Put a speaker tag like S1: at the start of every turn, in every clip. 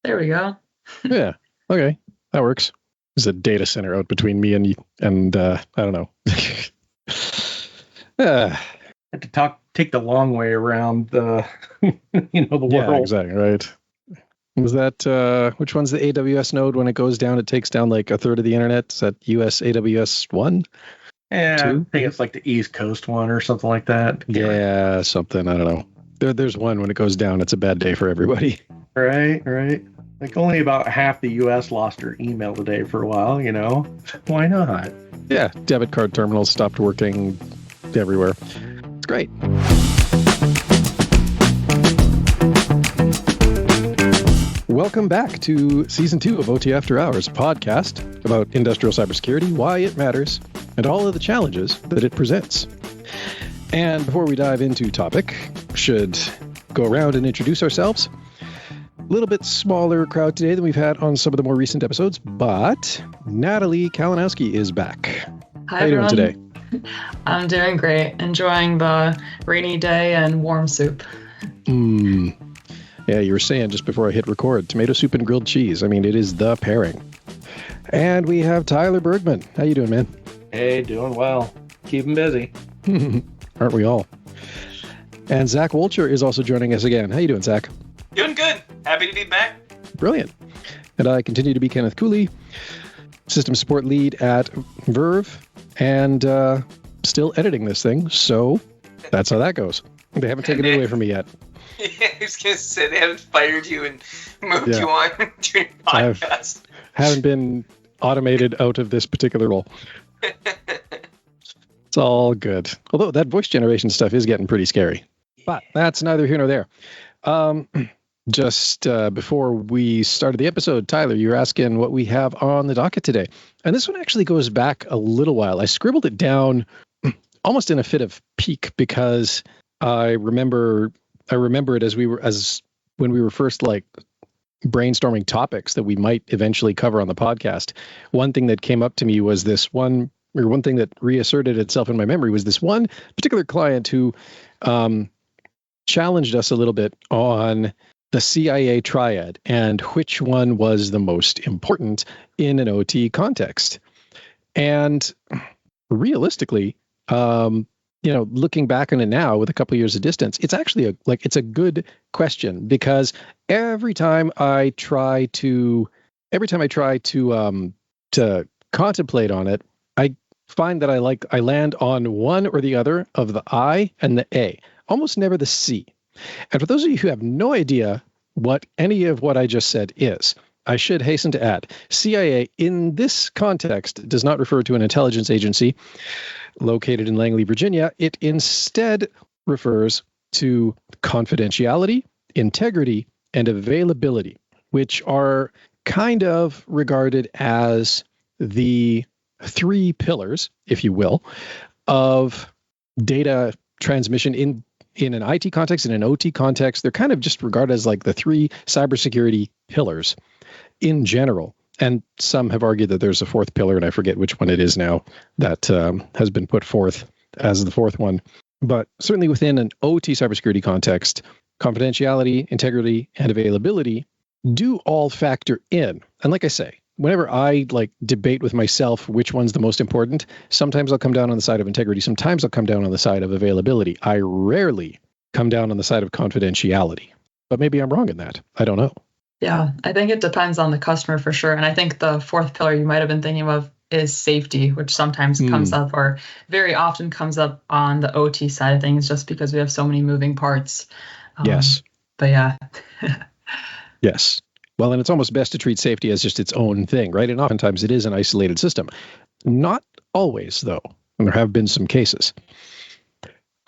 S1: There we go.
S2: Yeah. Okay. That works. There's a data center out between me and I don't know.
S3: Had to take the long way around the, the world.
S2: Yeah, exactly. Right. Was that, which one's the AWS node? When it goes down, it takes down like a third of the internet. Is that US AWS 1?
S3: Yeah,
S2: 2?
S3: I think it's like the East Coast one or something like that.
S2: Yeah, something. I don't know. There's one when it goes down, it's a bad day for everybody.
S3: Right. Like only about half the U.S. lost their email today for a while, Why not?
S2: Yeah, debit card terminals stopped working everywhere. It's great. Welcome back to Season 2 of OT After Hours, podcast about industrial cybersecurity, why it matters, and all of the challenges that it presents. And before we dive into topic, should go around and introduce ourselves. A little bit smaller crowd today than we've had on some of the more recent episodes, but Natalie Kalinowski is back.
S1: Hi,
S2: How are you doing
S1: today? I'm doing great. Enjoying the rainy day and warm soup.
S2: Yeah, you were saying just before I hit record, tomato soup and grilled cheese. I mean, it is the pairing. And we have Tyler Bergman. How you doing, man?
S3: Hey, doing well. Keeping busy.
S2: Aren't we all? And Zach Woltjer is also joining us again. How you doing, Zach?
S4: Doing good. Happy to be back.
S2: Brilliant. And I continue to be Kenneth Kully, system support lead at Verve, and still editing this thing. So that's how that goes. They haven't taken it away from me yet.
S4: Yeah, I was going to say they haven't fired you and moved you on to your podcast.
S2: Haven't been automated out of this particular role. It's all good. Although that voice generation stuff is getting pretty scary. But that's neither here nor there. Just before we started the episode, Tyler, you were asking what we have on the docket today. And this one actually goes back a little while. I scribbled it down almost in a fit of pique because I remember it as when we were first like brainstorming topics that we might eventually cover on the podcast. One thing that came up to me was one thing that reasserted itself in my memory was this one particular client who challenged us a little bit on the CIA Triad and which one was the most important in an OT context. And realistically, looking back on it now with a couple of years of distance, it's actually it's a good question because every time I try to contemplate on it, I find that I land on one or the other of the I and the A, almost never the C. And for those of you who have no idea what any of what I just said is, I should hasten to add, CIA in this context does not refer to an intelligence agency located in Langley, Virginia. It instead refers to confidentiality, integrity, and availability, which are kind of regarded as the three pillars, if you will, of data transmission in an IT context, in an OT context. They're kind of just regarded as like the three cybersecurity pillars in general. And some have argued that there's a fourth pillar, and I forget which one it is now, that has been put forth as the fourth one. But certainly within an OT cybersecurity context, confidentiality, integrity, and availability do all factor in. And like I say, whenever I debate with myself which one's the most important, sometimes I'll come down on the side of integrity. Sometimes I'll come down on the side of availability. I rarely come down on the side of confidentiality. But maybe I'm wrong in that. I don't know.
S1: Yeah, I think it depends on the customer for sure. And I think the fourth pillar you might have been thinking of is safety, which sometimes comes up or very often comes up on the OT side of things just because we have so many moving parts.
S2: Yes.
S1: But yeah.
S2: Yes. Well, and it's almost best to treat safety as just its own thing, right? And oftentimes it is an isolated system. Not always, though, and there have been some cases.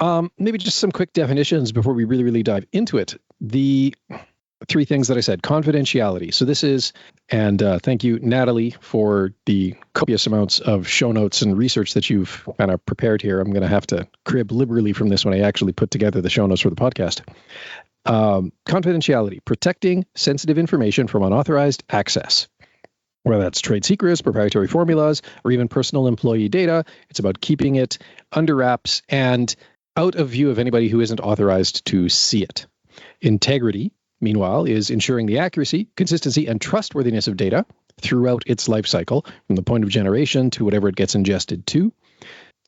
S2: Maybe just some quick definitions before we really dive into it. The three things that I said, confidentiality. So this is, and thank you, Natalie, for the copious amounts of show notes and research that you've kind of prepared here. I'm going to have to crib liberally from this when I actually put together the show notes for the podcast. Confidentiality, protecting sensitive information from unauthorized access. Whether that's trade secrets, proprietary formulas, or even personal employee data, it's about keeping it under wraps and out of view of anybody who isn't authorized to see it. Integrity meanwhile, is ensuring the accuracy, consistency, and trustworthiness of data throughout its life cycle, from the point of generation to whatever it gets ingested to.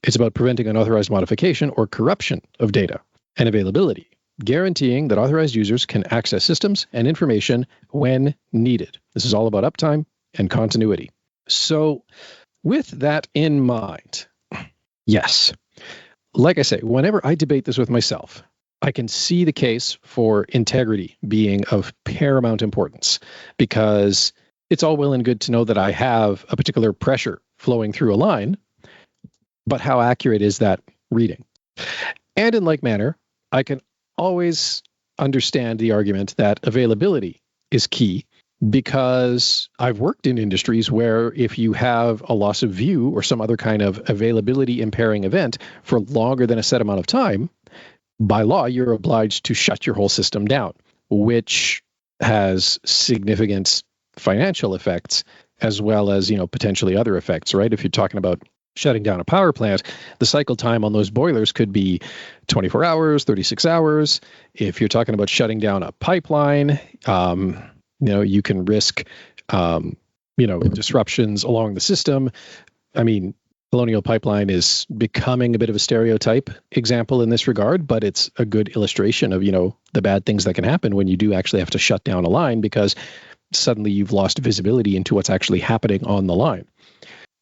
S2: It's about preventing unauthorized modification or corruption of data. And availability, guaranteeing that authorized users can access systems and information when needed. This is all about uptime and continuity. So with that in mind, yes, like I say, whenever I debate this with myself, I can see the case for integrity being of paramount importance, because it's all well and good to know that I have a particular pressure flowing through a line, but how accurate is that reading? And in like manner, I can always understand the argument that availability is key, because I've worked in industries where if you have a loss of view or some other kind of availability impairing event for longer than a set amount of time, by law, you're obliged to shut your whole system down, which has significant financial effects as well as, potentially other effects, right? If you're talking about shutting down a power plant, the cycle time on those boilers could be 24 hours, 36 hours. If you're talking about shutting down a pipeline, you can risk, disruptions along the system. I mean, Colonial Pipeline is becoming a bit of a stereotype example in this regard, but it's a good illustration of, the bad things that can happen when you do actually have to shut down a line, because suddenly you've lost visibility into what's actually happening on the line.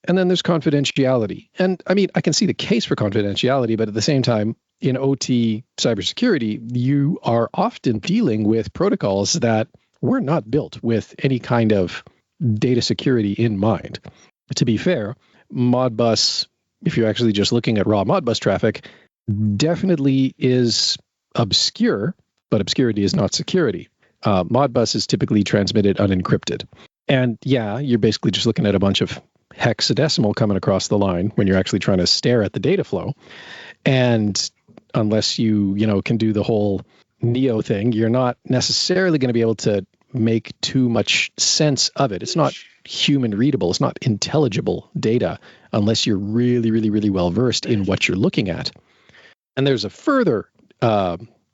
S2: And then there's confidentiality. And I mean, I can see the case for confidentiality, but at the same time, in OT cybersecurity, you are often dealing with protocols that were not built with any kind of data security in mind. To be fair, Modbus, if you're actually just looking at raw Modbus traffic, definitely is obscure, but obscurity is not security. Modbus is typically transmitted unencrypted. And yeah, you're basically just looking at a bunch of hexadecimal coming across the line when you're actually trying to stare at the data flow. And unless you, can do the whole Neo thing, you're not necessarily going to be able to make too much sense of it. It's not human readable. It's not intelligible data unless you're really, really, really well versed in what you're looking at. And there's a further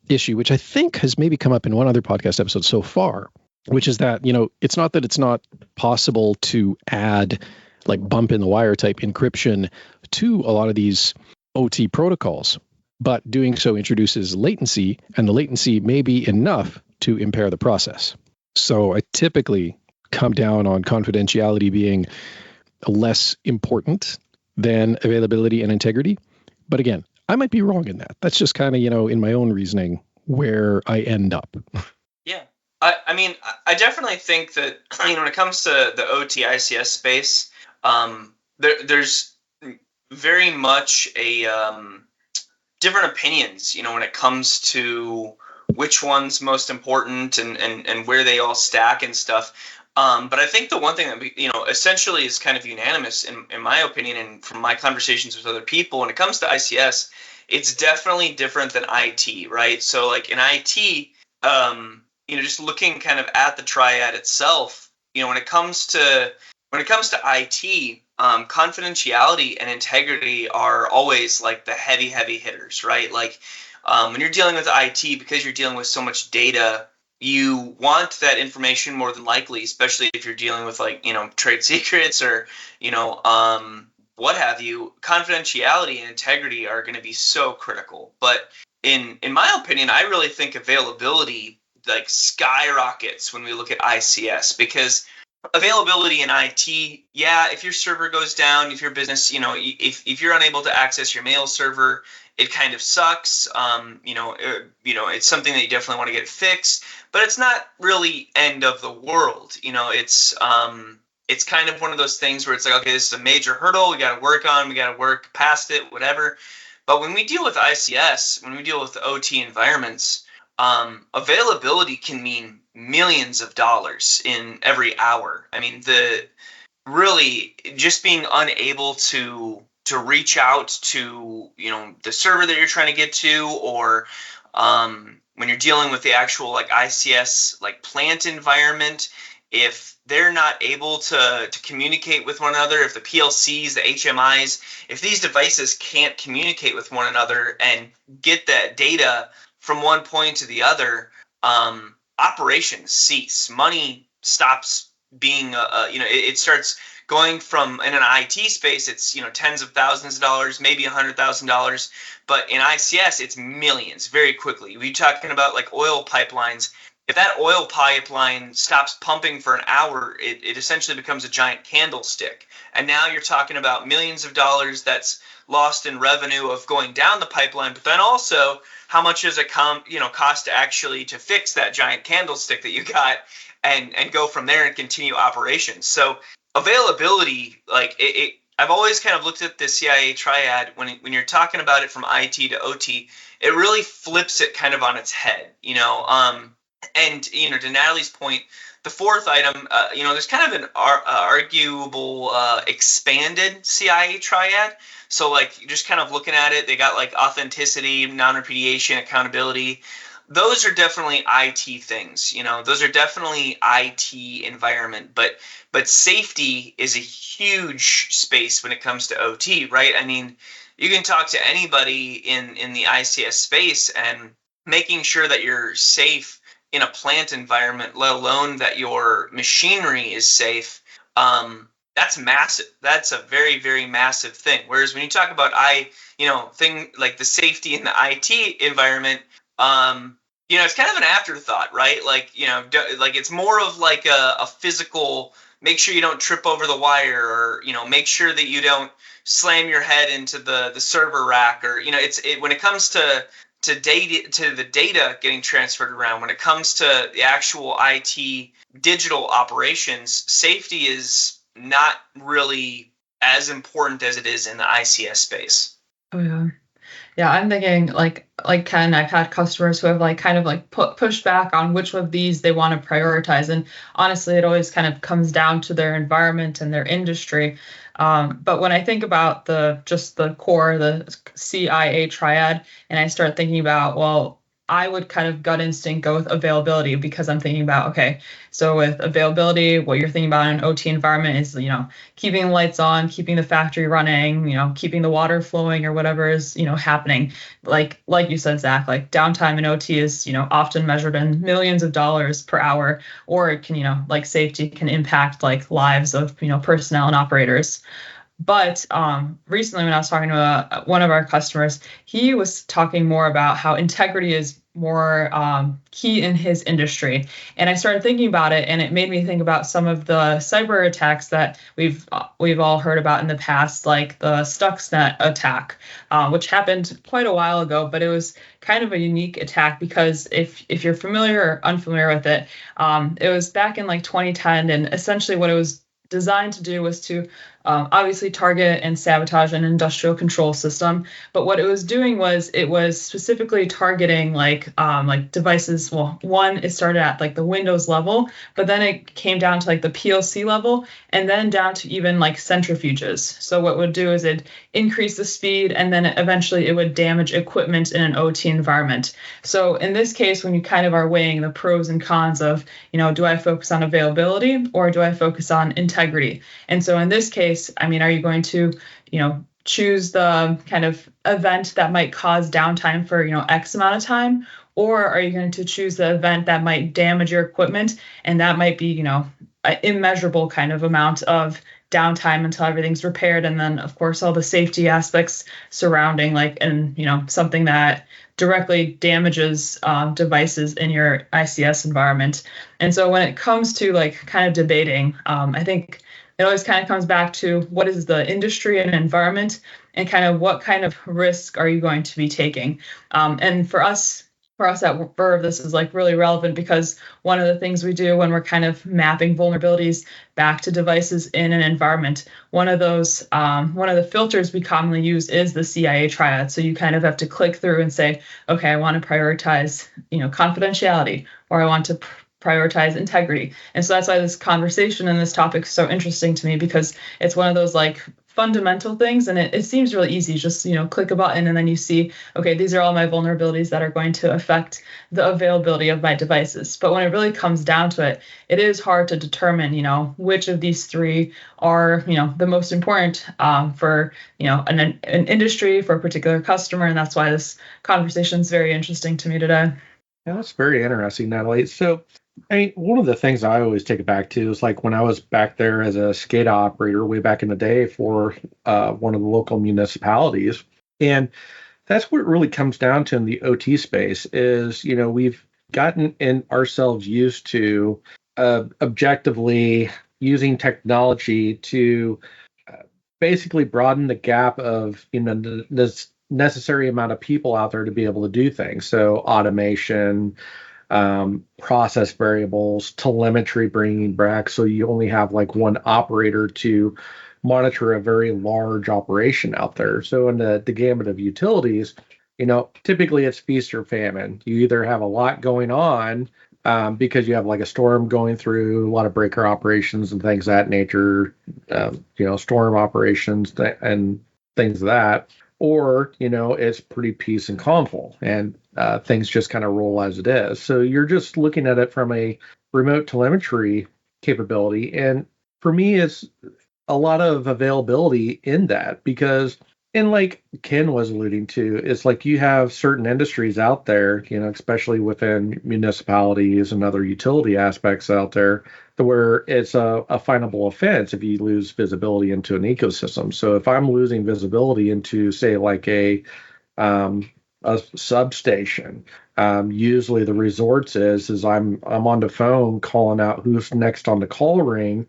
S2: issue, which I think has maybe come up in one other podcast episode so far, which is that, it's not that it's not possible to add like bump in the wire type encryption to a lot of these OT protocols, but doing so introduces latency, and the latency may be enough to impair the process. So I typically come down on confidentiality being less important than availability and integrity. But again, I might be wrong in that. That's just kind of, in my own reasoning where I end up.
S4: Yeah. I mean, I definitely think that, when it comes to the OT ICS space, there's very much a different opinions, when it comes to which one's most important and where they all stack and stuff. But I think the one thing that essentially is kind of unanimous in my opinion, and from my conversations with other people, when it comes to ICS, it's definitely different than IT, right? So like in IT, just looking kind of at the Triad itself, when it comes to IT, confidentiality and integrity are always like the heavy hitters, right? Like when you're dealing with IT, because you're dealing with so much data, you want that information more than likely, especially if you're dealing with trade secrets or, what have you. Confidentiality and integrity are going to be so critical. But in my opinion, I really think availability like skyrockets when we look at ICS, because availability in IT, if your server goes down, if your business, if you're unable to access your mail server, it kind of sucks. It's something that you definitely want to get fixed, but it's not really end of the world. It's kind of one of those things where it's like, okay, this is a major hurdle we got to work on, we got to work past it, whatever. But when we deal with ICS, when we deal with OT environments, availability can mean millions of dollars in every hour. I mean, really just being unable to reach out to, the server that you're trying to get to, or when you're dealing with the actual like ICS like plant environment, if they're not able to communicate with one another, if the PLCs, the HMIs, if these devices can't communicate with one another and get that data from one point to the other, operations cease. Money stops being, it starts going from, in an IT space, it's, tens of thousands of dollars, maybe $100,000. But in ICS, it's millions very quickly. We're talking about like oil pipelines. If that oil pipeline stops pumping for an hour, it essentially becomes a giant candlestick. And now you're talking about millions of dollars that's lost in revenue of going down the pipeline, but then also how much does it cost actually to fix that giant candlestick that you got and go from there and continue operations. So availability, like I've always kind of looked at the CIA Triad when you're talking about it from IT to OT, it really flips it kind of on its head, and to Natalie's point, the fourth item, there's kind of an arguable expanded CIA Triad. So like just kind of looking at it, they got like authenticity, non-repudiation, accountability. Those are definitely IT things, those are definitely IT environment, but safety is a huge space when it comes to OT, right? I mean, you can talk to anybody in the ICS space, and making sure that you're safe in a plant environment, let alone that your machinery is safe, that's massive. That's a very, very massive thing. Whereas when you talk about thing like the safety in the IT environment, it's kind of an afterthought, right? Like, like it's more of like a physical, make sure you don't trip over the wire, or, make sure that you don't slam your head into the server rack, or, when it comes to the data getting transferred around, when it comes to the actual IT digital operations, safety is not really as important as it is in the ICS space.
S1: Oh yeah. Yeah, I'm thinking like Ken, I've had customers who have like kind of like pushed back on which of these they want to prioritize. And honestly, it always kind of comes down to their environment and their industry. But when I think about the core, the CIA Triad, and I start thinking about, well, I would kind of gut instinct go with availability, because I'm thinking about, okay, so with availability, what you're thinking about in an OT environment is, keeping the lights on, keeping the factory running, keeping the water flowing, or whatever is, happening. Like you said, Zach, like downtime in OT is, often measured in millions of dollars per hour, or it can, like safety can impact like lives of, personnel and operators. But recently, when I was talking to one of our customers, he was talking more about how integrity is more key in his industry. And I started thinking about it, and it made me think about some of the cyber attacks that we've all heard about in the past, like the Stuxnet attack, which happened quite a while ago. But it was kind of a unique attack because if you're familiar or unfamiliar with it, it was back in like 2010, and essentially what it was designed to do was to obviously target and sabotage an industrial control system. But what it was doing was it was specifically targeting like devices. Well, one, it started at like the Windows level, but then it came down to like the PLC level, and then down to even like centrifuges. So what it would do is it increase the speed, and then eventually it would damage equipment in an OT environment. So in this case, when you kind of are weighing the pros and cons of, do I focus on availability or do I focus on integrity? And so in this case, I mean, are you going to, choose the kind of event that might cause downtime for, X amount of time? Or are you going to choose the event that might damage your equipment? And that might be, an immeasurable kind of amount of downtime until everything's repaired. And then, of course, all the safety aspects surrounding something that directly damages devices in your ICS environment. And so when it comes to like kind of debating, I think it always kind of comes back to what is the industry and environment, and kind of what kind of risk are you going to be taking. And for us at Verve, this is like really relevant because one of the things we do when we're kind of mapping vulnerabilities back to devices in an environment, one of the filters we commonly use is the CIA Triad. So you kind of have to click through and say, okay, I want to prioritize, confidentiality, or I want to prioritize integrity. And so that's why this conversation and this topic is so interesting to me, because it's one of those like fundamental things, and it seems really easy. Just click a button and then you see, okay, these are all my vulnerabilities that are going to affect the availability of my devices. But when it really comes down to it, it is hard to determine which of these three are the most important for an industry, for a particular customer. And that's why this conversation is very interesting to me today.
S3: Yeah, that's very interesting, Natalie. So, I mean, one of the things I always take it back to is like when I was back there as a SCADA operator way back in the day for one of the local municipalities. And that's what it really comes down to in the OT space is, we've gotten in ourselves used to objectively using technology to basically broaden the gap of, the necessary amount of people out there to be able to do things. So automation, process variables, telemetry bringing back. So you only have like one operator to monitor a very large operation out there. So in the gamut of utilities, typically it's feast or famine. You either have a lot going on because you have like a storm going through, a lot of breaker operations and things of that nature, storm operations and things of that, or it's pretty peace and calmful, and things just kind of roll as it is. So you're just looking at it from a remote telemetry capability, and for me, it's a lot of availability in that because, and like Ken was alluding to, it's like you have certain industries out there, especially within municipalities and other utility aspects out there, where it's a finable offense if you lose visibility into an ecosystem. So if I'm losing visibility into, say, like a substation, usually the resorts is I'm on the phone calling out who's next on the call ring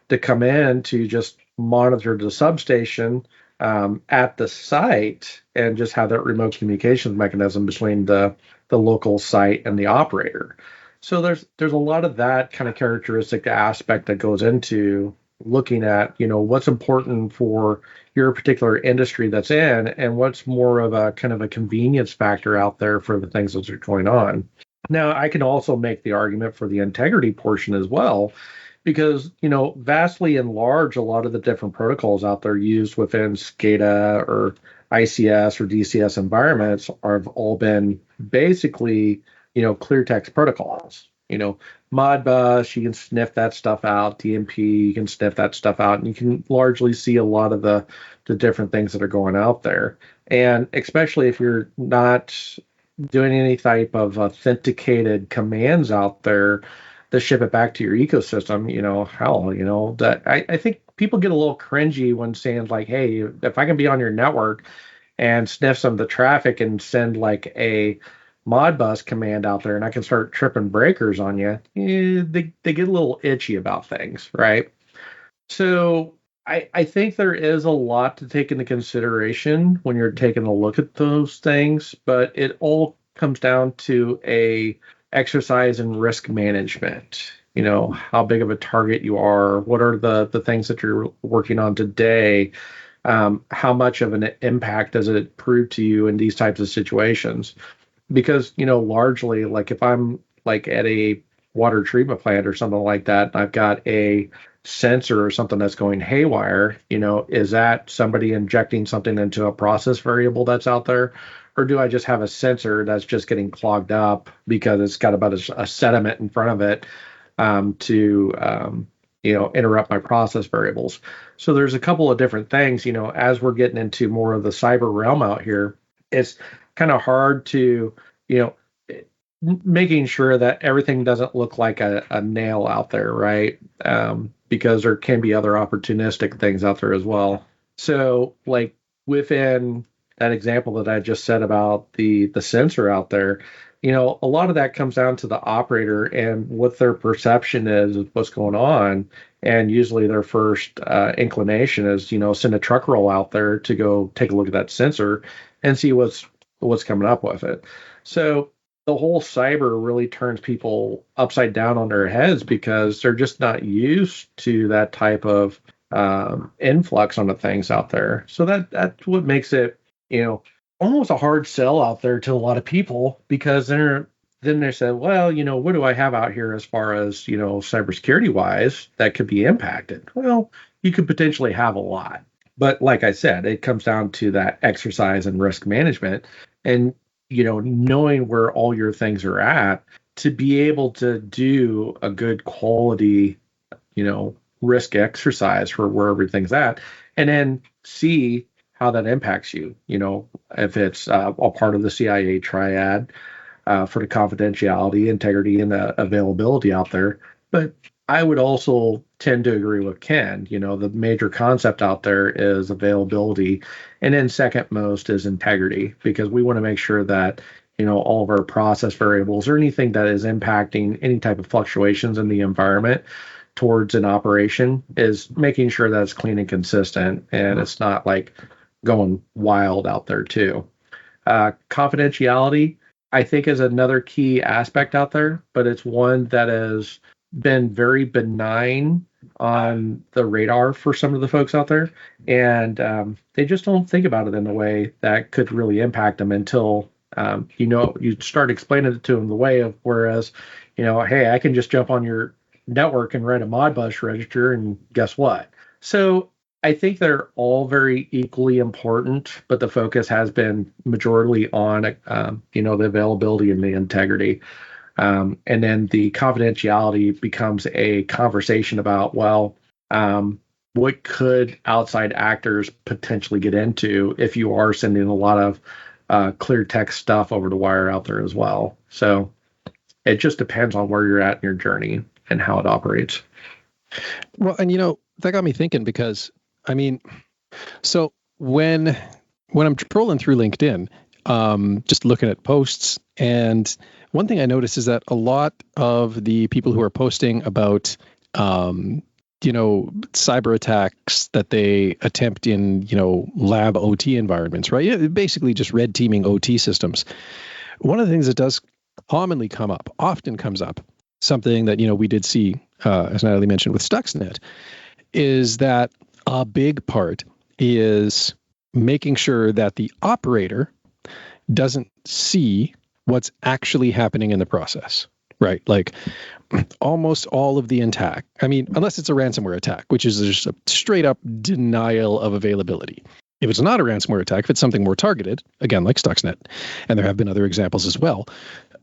S3: to come in to just monitor the substation at the site and just have that remote communications mechanism between the local site and the operator. So there's a lot of that kind of characteristic aspect that goes into looking at, what's important for your particular industry that's in and what's more of a kind of a convenience factor out there for the things that are going on. Now, I can also make the argument for the integrity portion as well, because, vastly and large, a lot of the different protocols out there used within SCADA or ICS or DCS environments have all been basically, clear text protocols. Modbus, you can sniff that stuff out. DMP, you can sniff that stuff out, and you can largely see a lot of the different things that are going out there. And especially if you're not doing any type of authenticated commands out there to ship it back to your ecosystem, that I think people get a little cringy when saying like, hey, if I can be on your network and sniff some of the traffic and send like a Modbus command out there and I can start tripping breakers on you, they get a little itchy about things, right? So I think there is a lot to take into consideration when you're taking a look at those things, but it all comes down to a exercise in risk management. How big of a target you are, what are the things that you're working on today, how much of an impact does it prove to you in these types of situations? Because, largely, like if I'm like at a water treatment plant or something like that, and I've got a sensor or something that's going haywire, is that somebody injecting something into a process variable that's out there? Or do I just have a sensor that's just getting clogged up because it's got about a sediment in front of it to interrupt my process variables? So there's a couple of different things, as we're getting into more of the cyber realm out here, it's kind of hard to, making sure that everything doesn't look like a nail out there, right? Because there can be other opportunistic things out there as well. So like within that example that I just said about the sensor out there, a lot of that comes down to the operator and what their perception is of what's going on. And usually their first inclination is, send a truck roll out there to go take a look at that sensor and see what's coming up with it. So the whole cyber really turns people upside down on their heads because they're just not used to that type of influx on the things out there. So that's what makes it, almost a hard sell out there to a lot of people, because then they said, well, what do I have out here as far as, cybersecurity wise that could be impacted? Well, you could potentially have a lot. But like I said, it comes down to that exercise and risk management and, knowing where all your things are at to be able to do a good quality, risk exercise for where everything's at, and then see how that impacts you. If it's a part of the CIA Triad, for the confidentiality, integrity, and the availability out there. But I would also tend to agree with Ken. The major concept out there is availability, and then second most is integrity, because we want to make sure that all of our process variables or anything that is impacting any type of fluctuations in the environment towards an operation is making sure that it's clean and consistent, and it's not like going wild out there too. Confidentiality, I think, is another key aspect out there, but it's one that has been very benign on the radar for some of the folks out there, and they just don't think about it in a way that could really impact them until you start explaining it to them the way of, whereas hey, I can just jump on your network and write a Modbus register, and guess what? So I think they're all very equally important, but the focus has been majorly on the availability and the integrity. And then the confidentiality becomes a conversation about, what could outside actors potentially get into if you are sending a lot of clear text stuff over the wire out there as well. So it just depends on where you're at in your journey and how it operates.
S2: Well, and that got me thinking, because so when I'm trolling through LinkedIn, just looking at posts, and one thing I noticed is that a lot of the people who are posting about, cyber attacks that they attempt in, lab OT environments, right? Basically just red teaming OT systems. One of the things that does often comes up, something that, we did see, as Natalie mentioned with Stuxnet, is that a big part is making sure that the operator doesn't see what's actually happening in the process, right? Like almost all of the attack, unless it's a ransomware attack, which is just a straight up denial of availability. If it's not a ransomware attack, if it's something more targeted, again, like Stuxnet, and there have been other examples as well,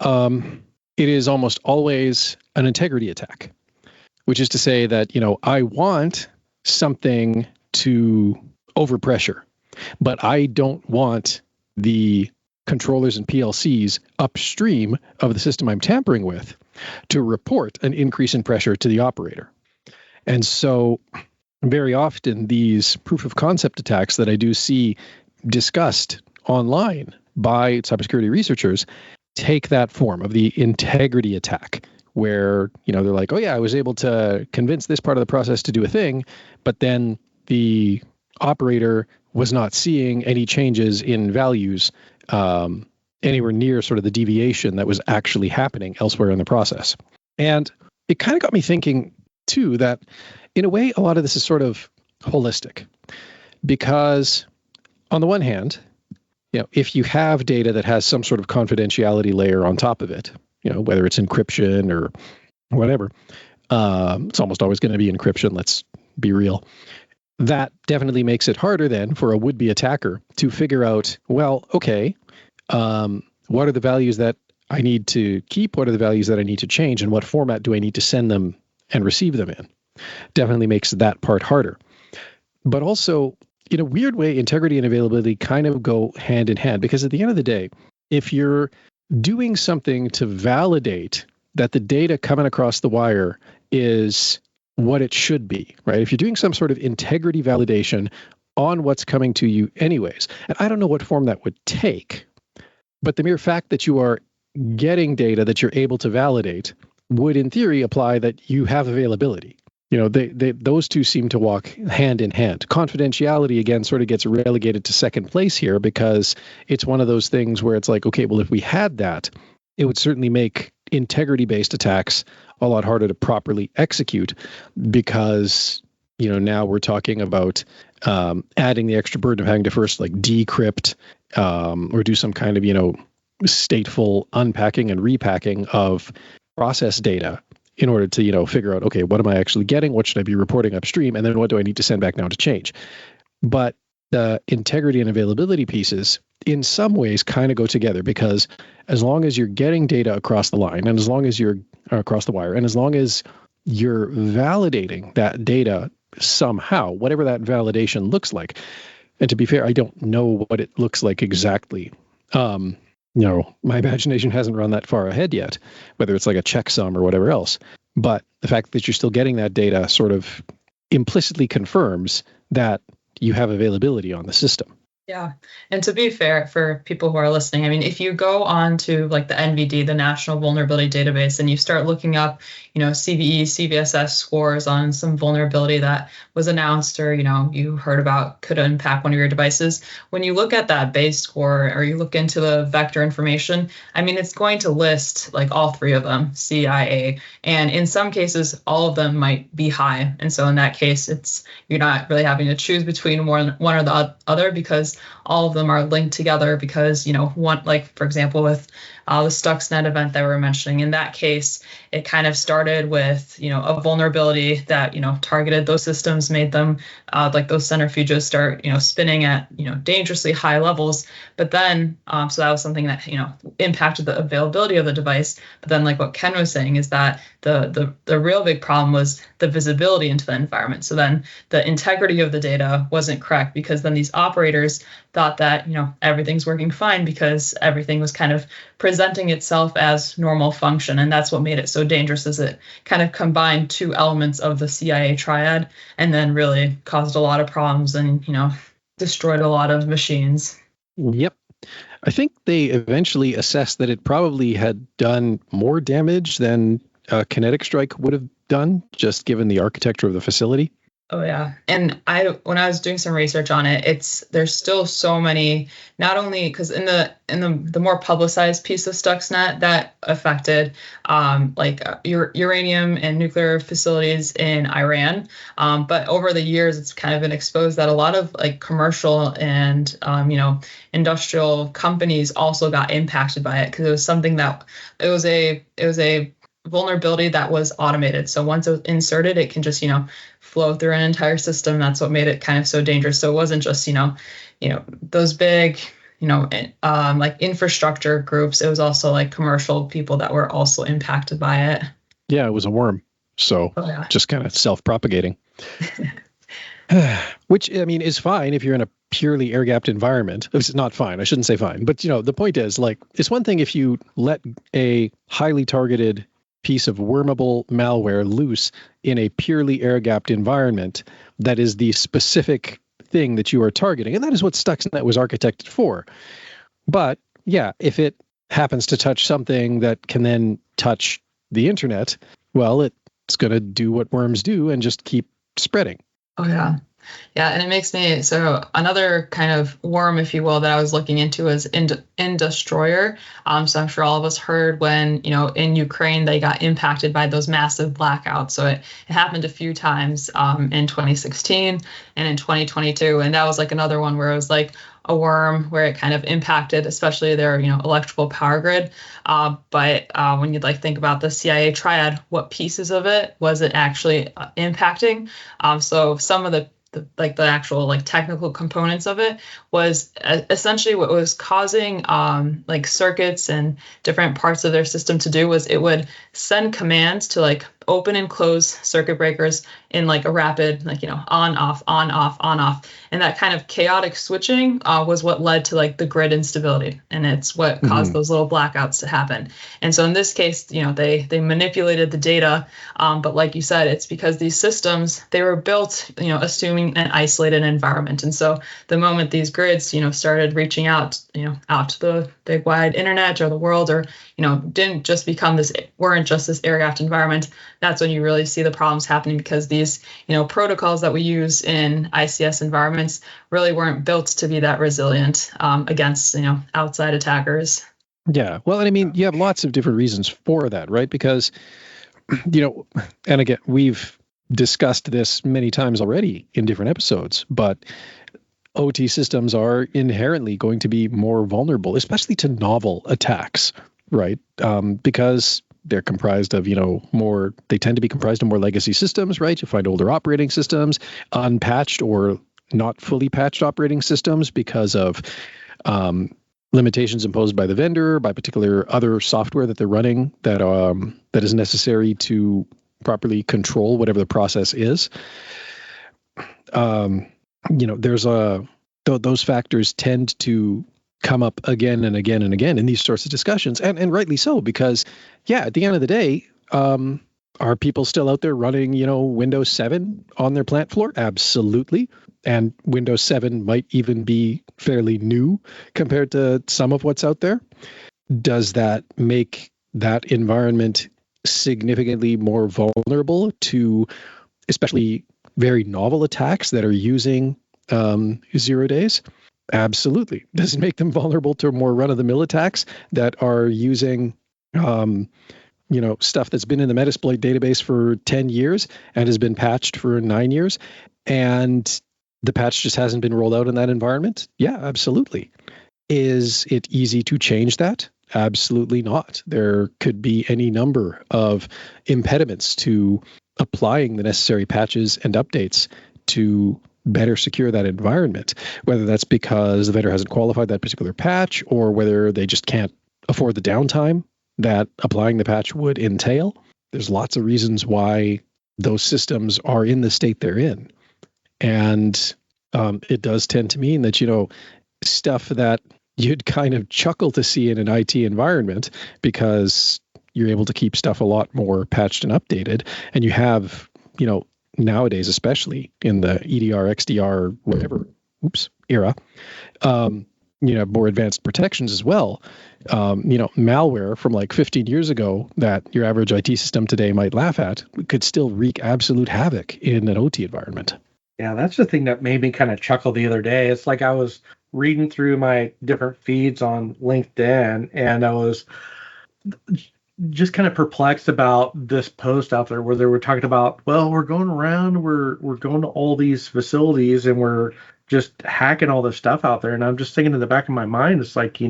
S2: it is almost always an integrity attack, which is to say that, I want something to overpressure, but I don't want the controllers and PLCs upstream of the system I'm tampering with to report an increase in pressure to the operator. And so very often these proof of concept attacks that I do see discussed online by cybersecurity researchers take that form of the integrity attack, where, they're like, oh yeah, I was able to convince this part of the process to do a thing, but then the operator was not seeing any changes in values anywhere near sort of the deviation that was actually happening elsewhere in the process. And it kind of got me thinking too that in a way, a lot of this is sort of holistic, because on the one hand, if you have data that has some sort of confidentiality layer on top of it, whether it's encryption or whatever, it's almost always going to be encryption. Let's be real. That definitely makes it harder then for a would-be attacker to figure out, okay, what are the values that I need to keep? What are the values that I need to change? And what format do I need to send them and receive them in? Definitely makes that part harder. But also, in a weird way, integrity and availability kind of go hand in hand, because at the end of the day, if you're doing something to validate that the data coming across the wire is what it should be, right? If you're doing some sort of integrity validation on what's coming to you anyways, and I don't know what form that would take, but the mere fact that you are getting data that you're able to validate would in theory apply that you have availability. Those two seem to walk hand in hand. Confidentiality, again, sort of gets relegated to second place here, because it's one of those things where it's like, okay, well, if we had that, it would certainly make integrity-based attacks a lot harder to properly execute, because, now we're talking about adding the extra burden of having to first decrypt or do some kind of, stateful unpacking and repacking of process data in order to, figure out, okay, what am I actually getting? What should I be reporting upstream? And then what do I need to send back now to change? But the integrity and availability pieces in some ways kind of go together, because as long as you're getting data across the line, and as long as you're across the wire, and as long as you're validating that data somehow, whatever that validation looks like, and to be fair, I don't know what it looks like exactly. My imagination hasn't run that far ahead yet, whether it's like a checksum or whatever else. But the fact that you're still getting that data sort of implicitly confirms that you have availability on the system.
S1: Yeah. And to be fair, for people who are listening, I mean, if you go on to like the NVD, the National Vulnerability Database, and you start looking up, CVE, CVSS scores on some vulnerability that was announced or, you heard about could impact one of your devices, when you look at that base score or you look into the vector information, I mean, it's going to list like all three of them, CIA, and in some cases, all of them might be high. And so in that case, you're not really having to choose between one or the other, because all of them are linked together because, one, like, for example, with the Stuxnet event that we were mentioning, in that case, it kind of started with, a vulnerability that, targeted those systems, made them like those centrifuges start, spinning at, dangerously high levels. But then, so that was something that, impacted the availability of the device. But then, like what Ken was saying, is that the real big problem was the visibility into the environment. So then the integrity of the data wasn't correct, because then these operators thought that, everything's working fine because everything was kind of presenting itself as normal function. And that's what made it so dangerous, is it kind of combined two elements of the CIA triad and then really caused a lot of problems and, destroyed a lot of machines.
S2: Yep. I think they eventually assessed that it probably had done more damage than a kinetic strike would have done, just given the architecture of the facility.
S1: Oh yeah. And when I was doing some research on it, there's still so many, not only because in the more publicized piece of Stuxnet that affected uranium and nuclear facilities in Iran, but over the years it's kind of been exposed that a lot of like commercial and industrial companies also got impacted by it, because it was something that it was a vulnerability that was automated. So once it was inserted, it can just, flow through an entire system. That's what made it kind of so dangerous. So it wasn't just, those big, like infrastructure groups. It was also like commercial people that were also impacted by it.
S2: Yeah, it was a worm. So just kind of self-propagating. Which, I mean, is fine if you're in a purely air-gapped environment. It's not fine. I shouldn't say fine. But, the point is, like, it's one thing if you let a highly targeted piece of wormable malware loose in a purely air-gapped environment that is the specific thing that you are targeting. And that is what Stuxnet was architected for. But, yeah, if it happens to touch something that can then touch the internet, well, it's going to do what worms do and just keep spreading.
S1: Oh, yeah. Yeah, and it makes me, so another kind of worm, if you will, that I was looking into is Indestroyer. So I'm sure all of us heard when, in Ukraine, they got impacted by those massive blackouts. So it happened a few times in 2016 and in 2022. And that was like another one where it was like a worm where it kind of impacted, especially their, electrical power grid. But when you think about the CIA triad, what pieces of it was it actually impacting? So some of the actual technical components of it was essentially what was causing circuits and different parts of their system to do was it would send commands to open and close circuit breakers in a rapid on off, and that kind of chaotic switching was what led to the grid instability, and it's what caused those little blackouts to happen. And so in this case, they manipulated the data, but like you said, it's because these systems, they were built assuming an isolated environment. And so the moment these grids started reaching out to the big wide internet or the world, or didn't just become weren't just this air-gapped environment, that's when you really see the problems happening, because these protocols that we use in ICS environments really weren't built to be that resilient against outside attackers.
S2: Yeah, well, and I mean, you have lots of different reasons for that, right? Because and again, we've discussed this many times already in different episodes, but OT systems are inherently going to be more vulnerable, especially to novel attacks, right? Because they're comprised of, they tend to be comprised of more legacy systems, right? You find older operating systems, unpatched or not fully patched operating systems because of limitations imposed by the vendor, by particular other software that they're running that is necessary to properly control whatever the process is. There's those factors tend to come up again and again and again in these sorts of discussions, and rightly so, because at the end of the day, are people still out there running, Windows 7 on their plant floor? Absolutely. And Windows 7 might even be fairly new compared to some of what's out there. Does that make that environment significantly more vulnerable to especially very novel attacks that are using 0 days? Absolutely. Does it make them vulnerable to more run-of-the-mill attacks that are using stuff that's been in the Metasploit database for 10 years and has been patched for 9 years, and the patch just hasn't been rolled out in that environment? Yeah, absolutely. Is it easy to change that? Absolutely not. There could be any number of impediments to applying the necessary patches and updates to better secure that environment, whether that's because the vendor hasn't qualified that particular patch or whether they just can't afford the downtime that applying the patch would entail. There's lots of reasons why those systems are in the state they're in. And it does tend to mean that, stuff that you'd kind of chuckle to see in an IT environment because you're able to keep stuff a lot more patched and updated. And you have, nowadays, especially in the EDR, XDR, whatever, era, more advanced protections as well. Malware from like 15 years ago that your average IT system today might laugh at could still wreak absolute havoc in an OT environment.
S3: Yeah, that's the thing that made me kind of chuckle the other day. It's like I was reading through my different feeds on LinkedIn, and I was just kind of perplexed about this post out there where they were talking about, well, we're going around, we're going to all these facilities, and we're just hacking all this stuff out there. And I'm just thinking in the back of my mind, it's like,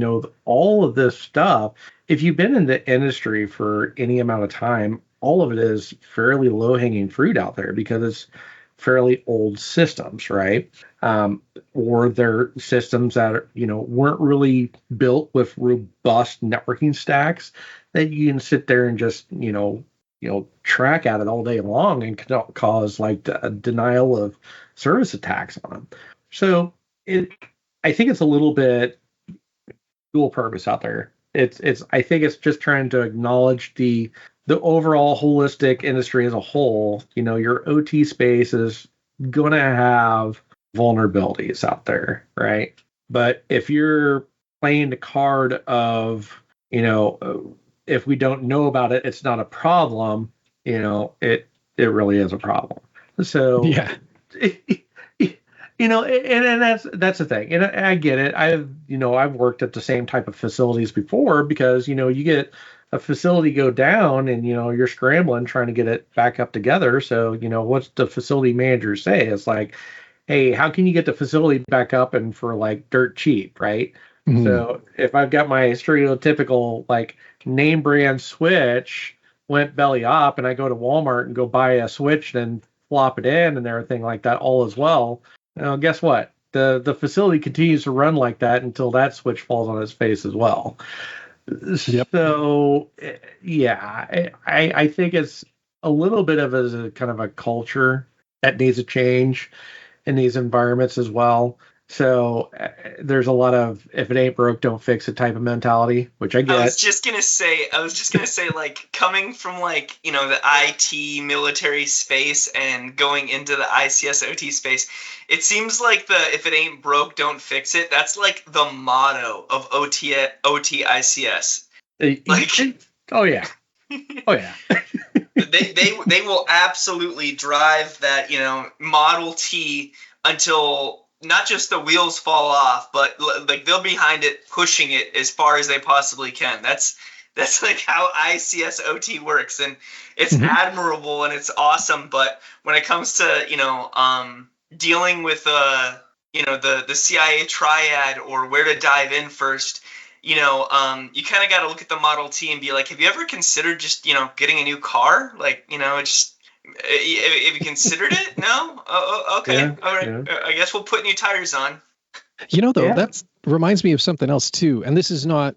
S3: all of this stuff, if you've been in the industry for any amount of time, all of it is fairly low-hanging fruit out there because it's fairly old systems, right? Or they're systems that are, weren't really built with robust networking stacks that you can sit there and just, track at it all day long and cause like a denial of service attacks on them. So I think it's a little bit dual purpose out there. I think it's just trying to acknowledge the overall holistic industry as a whole. Your OT space is going to have vulnerabilities out there, right? But if you're playing the card of, if we don't know about it, it's not a problem, it really is a problem. So,
S2: yeah.
S3: And that's the thing. And I get it. I've worked at the same type of facilities before because, you get a facility go down and, you're scrambling trying to get it back up together. So, what's the facility manager say? It's like, hey, how can you get the facility back up and for like dirt cheap, right? Mm-hmm. So if I've got my stereotypical like name brand switch went belly up and I go to Walmart and go buy a switch and flop it in and everything like that all as well, guess what? The facility continues to run like that until that switch falls on its face as well. Yep. So, yeah, I think it's a little bit of a kind of a culture that needs a change in these environments as well. So there's a lot of if it ain't broke, don't fix it type of mentality, which I get.
S4: I was just gonna say, like coming from like the IT military space and going into the ICS OT space, it seems like the if it ain't broke, don't fix it. That's like the motto of OT ICS. Like,
S3: oh yeah.
S4: they will absolutely drive that Model T until not just the wheels fall off, but like they'll be behind it, pushing it as far as they possibly can. That's like how ICS OT works, and it's admirable and it's awesome. But when it comes to dealing with the CIA Triad or where to dive in first, you kind of got to look at the Model T and be like, have you ever considered just getting a new car? Like just. Have you considered it? No? Okay. Yeah, all right. Yeah. I guess we'll put new tires on.
S2: That reminds me of something else too. And this is not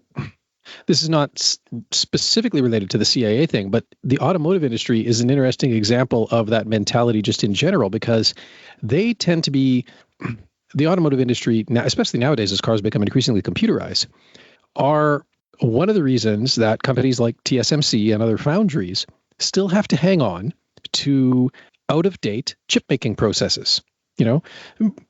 S2: specifically related to the CIA thing, but the automotive industry is an interesting example of that mentality just in general, because they tend to be the automotive industry, now, especially nowadays as cars become increasingly computerized, are one of the reasons that companies like TSMC and other foundries still have to hang on to out-of-date chip-making processes.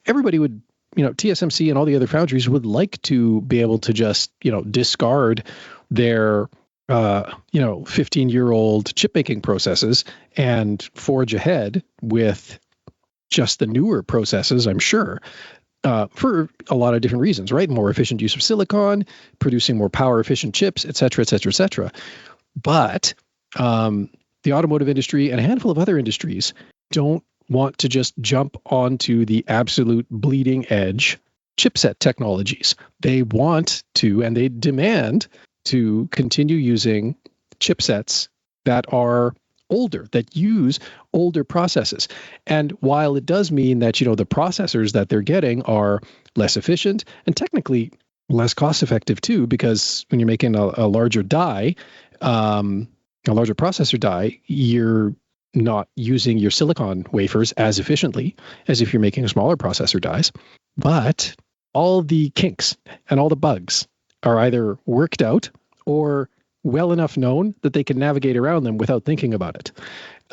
S2: Everybody would, TSMC and all the other foundries would like to be able to just, discard their 15-year-old chip-making processes and forge ahead with just the newer processes, I'm sure, for a lot of different reasons, right? More efficient use of silicon, producing more power-efficient chips, et cetera, et cetera, et cetera. But the automotive industry and a handful of other industries don't want to just jump onto the absolute bleeding edge chipset technologies. They want to, and they demand to continue using chipsets that are older, that use older processes. And while it does mean that, the processors that they're getting are less efficient and technically less cost effective too, because when you're making a larger die, a larger processor die, you're not using your silicon wafers as efficiently as if you're making smaller processor dies. But all the kinks and all the bugs are either worked out or well enough known that they can navigate around them without thinking about it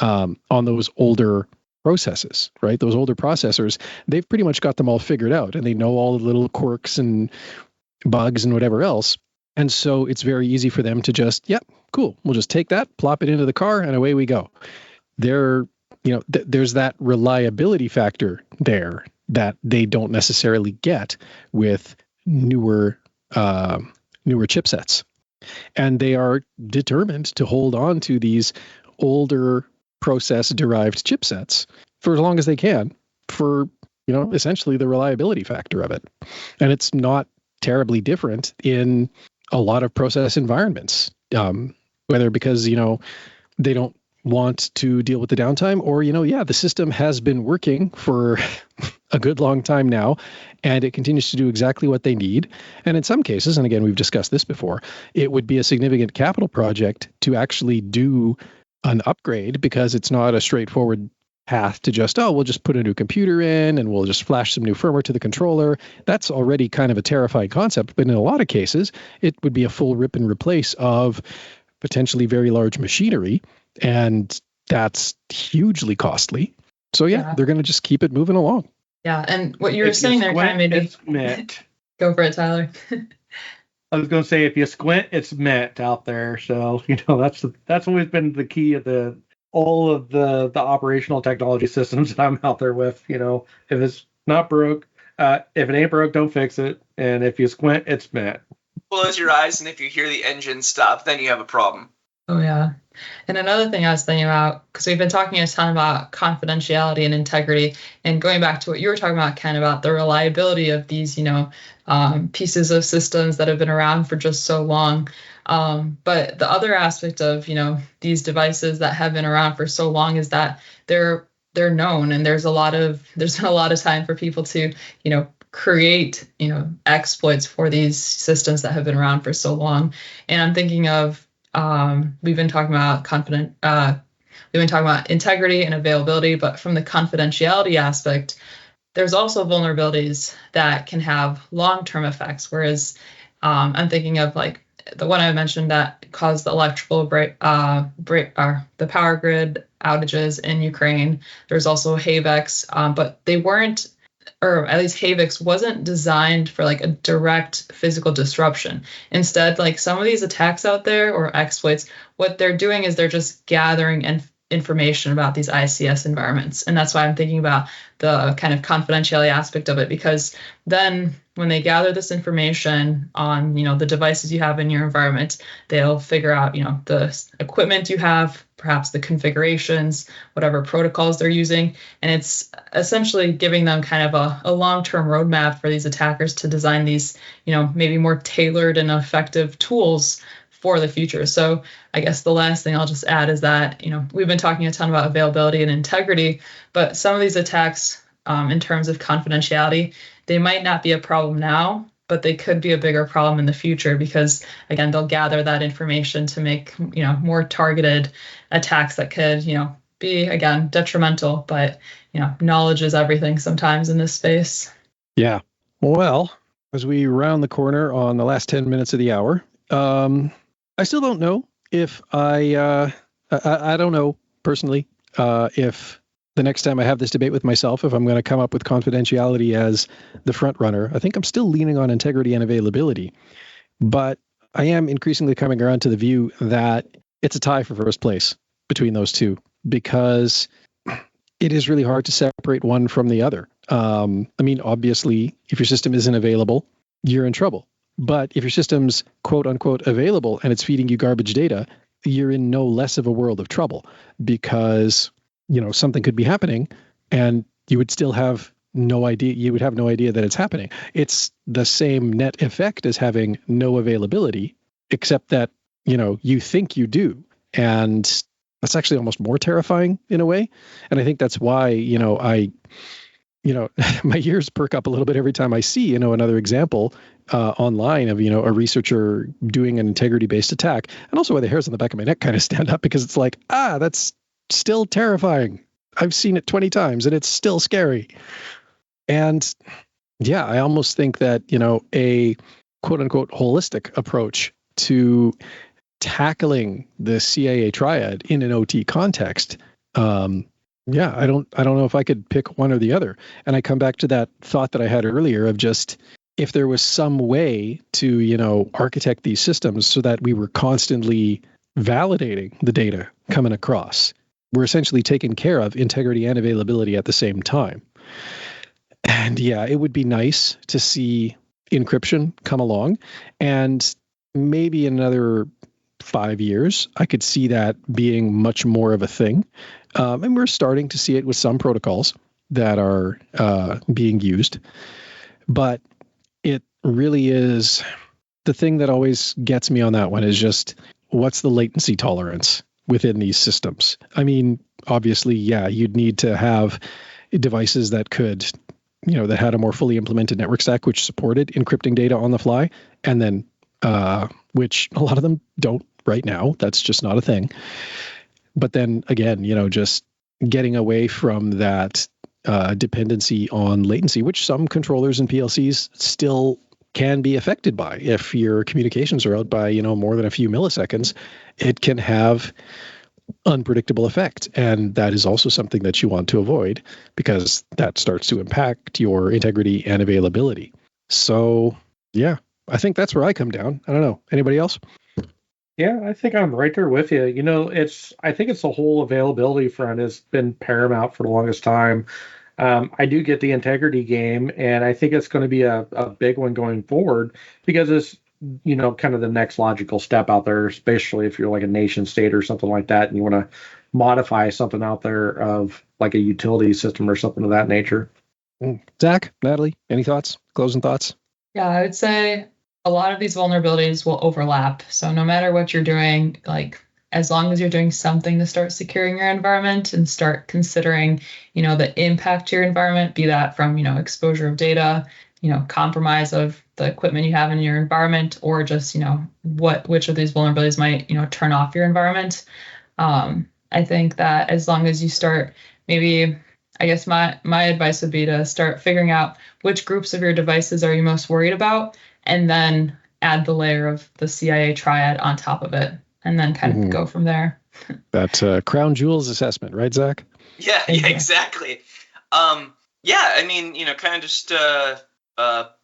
S2: on those older processes, right? Those older processors, they've pretty much got them all figured out, and they know all the little quirks and bugs and whatever else. And so it's very easy for them to just, cool, we'll just take that, plop it into the car, and away we go. There's that reliability factor there that they don't necessarily get with newer chipsets. And they are determined to hold on to these older process-derived chipsets for as long as they can for, essentially the reliability factor of it. And it's not terribly different in a lot of process environments, whether because, they don't want to deal with the downtime or, the system has been working for a good long time now, and it continues to do exactly what they need. And in some cases, and again, we've discussed this before, it would be a significant capital project to actually do an upgrade because it's not a straightforward path to just, we'll just put a new computer in and we'll just flash some new firmware to the controller. That's already kind of a terrifying concept. But in a lot of cases, it would be a full rip and replace of potentially very large machinery. And that's hugely costly. So they're going to just keep it moving along.
S1: Yeah, and what you were saying there kind of made me...
S3: Mint.
S1: Go for it, Tyler.
S3: I was going to say, if you squint, it's mint out there. So, that's always been the key of all of the operational technology systems that I'm out there with. If it's not broke, if it ain't broke, don't fix it. And if you squint, it's mint.
S4: Close your eyes, and if you hear the engine stop, then you have a problem.
S1: Oh, yeah. And another thing I was thinking about, because we've been talking a ton about confidentiality and integrity, and going back to what you were talking about, Ken, about the reliability of these, pieces of systems that have been around for just so long. But the other aspect of, these devices that have been around for so long is that they're known, and there's been a lot of time for people to, create, exploits for these systems that have been around for so long. And I'm thinking of, we've been talking about integrity and availability, but from the confidentiality aspect, there's also vulnerabilities that can have long-term effects. Whereas I'm thinking of like the one I mentioned that caused the electrical the power grid outages in Ukraine. There's also HAVoC, but they weren't, or at least HAVoC wasn't designed for like a direct physical disruption. Instead, like some of these attacks out there or exploits, what they're doing is they're just gathering information about these ICS environments. And that's why I'm thinking about the kind of confidentiality aspect of it, because then when they gather this information on, the devices you have in your environment, they'll figure out, the equipment you have, perhaps the configurations, whatever protocols they're using. And it's essentially giving them kind of a long-term roadmap for these attackers to design these, maybe more tailored and effective tools for the future. So I guess the last thing I'll just add is that, we've been talking a ton about availability and integrity, but some of these attacks in terms of confidentiality, they might not be a problem now, but they could be a bigger problem in the future because, again, they'll gather that information to make, more targeted attacks that could, be, again, detrimental. But, knowledge is everything sometimes in this space.
S2: Yeah. Well, as we round the corner on the last 10 minutes of the hour, I still don't know if I don't know personally if the next time I have this debate with myself, if I'm going to come up with confidentiality as the front runner. I think I'm still leaning on integrity and availability, but I am increasingly coming around to the view that it's a tie for first place between those two, because it is really hard to separate one from the other. I mean, obviously, if your system isn't available, you're in trouble. But if your system's quote unquote available and it's feeding you garbage data, you're in no less of a world of trouble, because, something could be happening and you would still have no idea. You would have no idea that it's happening. It's the same net effect as having no availability, except that, you think you do. And that's actually almost more terrifying in a way. And I think that's why, my ears perk up a little bit every time I see, another example online of, a researcher doing an integrity-based attack, and also why the hairs on the back of my neck kind of stand up, because it's like, that's still terrifying. I've seen it 20 times and it's still scary. And yeah, I almost think that, a quote unquote holistic approach to tackling the CIA triad in an OT context, yeah, I don't know if I could pick one or the other. And I come back to that thought that I had earlier of just, if there was some way to, architect these systems so that we were constantly validating the data coming across, we're essentially taking care of integrity and availability at the same time. And yeah, it would be nice to see encryption come along, and maybe in another 5 years, I could see that being much more of a thing. And we're starting to see it with some protocols that are being used. But it really is, the thing that always gets me on that one is just, what's the latency tolerance within these systems? I mean, obviously, yeah, you'd need to have devices that could, that had a more fully implemented network stack, which supported encrypting data on the fly, and then, which a lot of them don't right now. That's just not a thing. But then again, just getting away from that dependency on latency, which some controllers and PLCs still can be affected by. If your communications are out by, more than a few milliseconds, it can have unpredictable effect. And that is also something that you want to avoid, because that starts to impact your integrity and availability. So yeah, I think that's where I come down. I don't know. Anybody else?
S3: Yeah, I think I'm right there with you. I think it's the whole availability front has been paramount for the longest time. I do get the integrity game, and I think it's going to be a big one going forward, because it's, kind of the next logical step out there, especially if you're like a nation state or something like that, and you want to modify something out there of like a utility system or something of that nature.
S2: Zach, Natalie, any thoughts? Closing thoughts?
S1: Yeah, I would say a lot of these vulnerabilities will overlap. So no matter what you're doing, like, as long as you're doing something to start securing your environment and start considering, the impact to your environment, be that from, exposure of data, compromise of the equipment you have in your environment, or just, which of these vulnerabilities might, turn off your environment. I think that as long as you start, maybe, I guess my advice would be to start figuring out which groups of your devices are you most worried about, and then add the layer of the CIA triad on top of it, and then kind of go from there.
S2: That crown jewels assessment, right, Zach?
S4: Yeah, exactly. Yeah, I mean, kind of just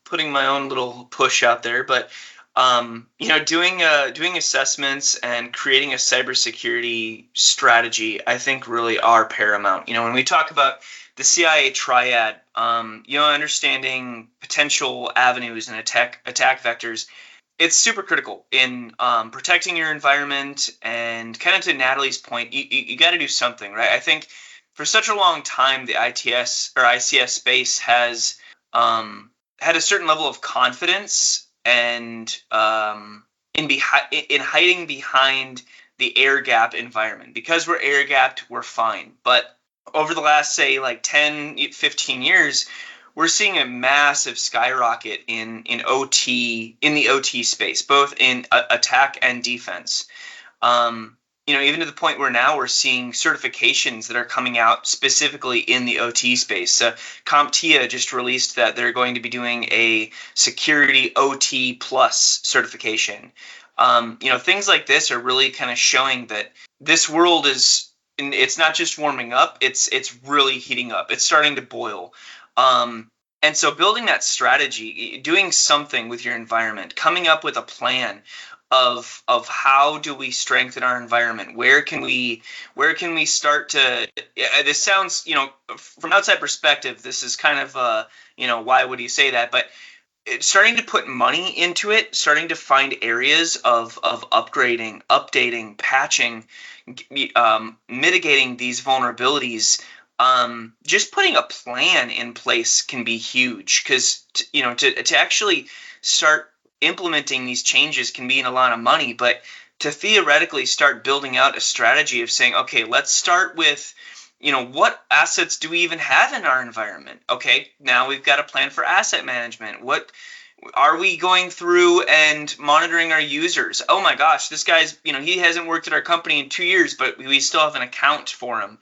S4: putting my own little push out there, but doing assessments and creating a cybersecurity strategy, I think, really are paramount. When we talk about the CIA triad, understanding potential avenues and attack vectors, it's super critical in protecting your environment. And kind of to Natalie's point, you got to do something, right? I think for such a long time, the ITS or ICS space has had a certain level of confidence and in hiding behind the air gap environment. Because we're air gapped, we're fine. But over the last, say, like 10, 15 years, we're seeing a massive skyrocket in the OT space, both in attack and defense. even to the point where now we're seeing certifications that are coming out specifically in the OT space. CompTIA just released that they're going to be doing a Security OT Plus certification. Things like this are really kind of showing that this world it's not just warming up, it's really heating up. It's starting to boil. And so building that strategy, doing something with your environment, coming up with a plan of how do we strengthen our environment? Where can we start to? This sounds, from outside perspective, this is kind of why would you say that? But starting to put money into it, starting to find areas of upgrading, updating, patching, mitigating these vulnerabilities. Just putting a plan in place can be huge, because to actually start implementing these changes can mean a lot of money, but to theoretically start building out a strategy of saying, okay, let's start with, what assets do we even have in our environment? Okay, now we've got a plan for asset management. What are we going through and monitoring our users? Oh my gosh, this guy's, he hasn't worked at our company in 2 years, but we still have an account for him.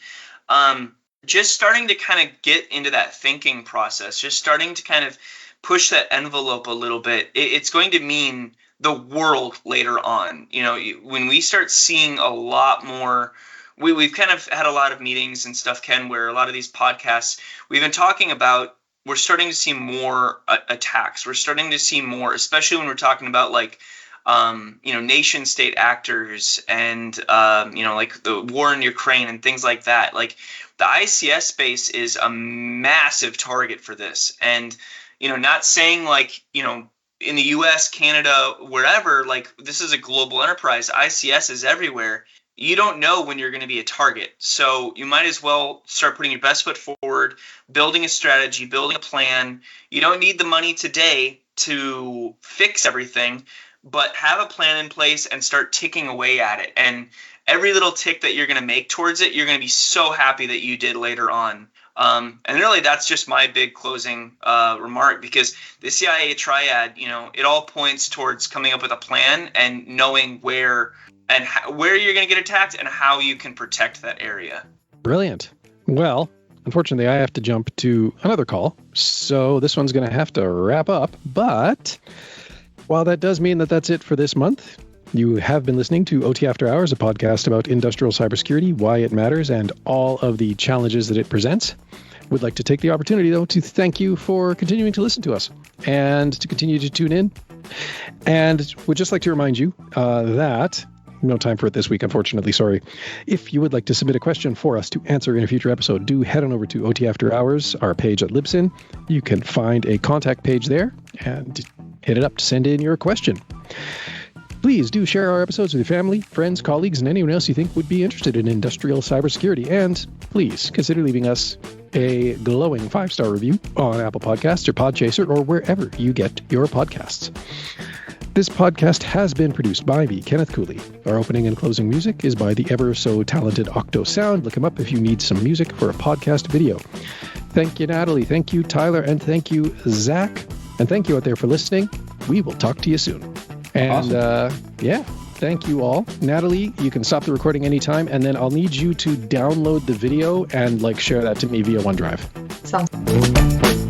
S4: Just starting to kind of get into that thinking process, just starting to kind of push that envelope a little bit, it's going to mean the world later on. When we start seeing a lot more, we've kind of had a lot of meetings and stuff, Ken, where a lot of these podcasts we've been talking about, we're starting to see more attacks. We're starting to see more, especially when we're talking about nation state actors and, like the war in Ukraine and things like that. Like the ICS space is a massive target for this. And, not saying in the US, Canada, wherever, this is a global enterprise. ICS is everywhere. You don't know when you're going to be a target. So you might as well start putting your best foot forward, building a strategy, building a plan. You don't need the money today to fix everything, but have a plan in place and start ticking away at it. And every little tick that you're going to make towards it, you're going to be so happy that you did later on. And really, that's just my big closing remark, because the CIA Triad, it all points towards coming up with a plan and knowing where you're going to get attacked and how you can protect that area.
S2: Brilliant. Well, unfortunately, I have to jump to another call, so this one's going to have to wrap up. But while that does mean that that's it for this month, you have been listening to OT After Hours, a podcast about industrial cybersecurity, why it matters, and all of the challenges that it presents. Would like to take the opportunity, though, to thank you for continuing to listen to us and to continue to tune in. And would just like to remind you that no time for it this week, unfortunately, sorry. If you would like to submit a question for us to answer in a future episode, do head on over to OT After Hours, our page at Libsyn. You can find a contact page there and hit it up to send in your question. Please do share our episodes with your family, friends, colleagues, and anyone else you think would be interested in industrial cybersecurity. And please consider leaving us a glowing 5-star review on Apple Podcasts or Podchaser or wherever you get your podcasts. This podcast has been produced by me, Kenneth Kully. Our opening and closing music is by the ever-so-talented Octo Sound. Look him up if you need some music for a podcast video. Thank you, Natalie. Thank you, Tyler. And thank you, Zach. And thank you out there for listening. We will talk to you soon. And
S3: awesome.
S2: Thank you all. Natalie, you can stop the recording anytime, and then I'll need you to download the video and share that to me via OneDrive.
S1: Sounds good.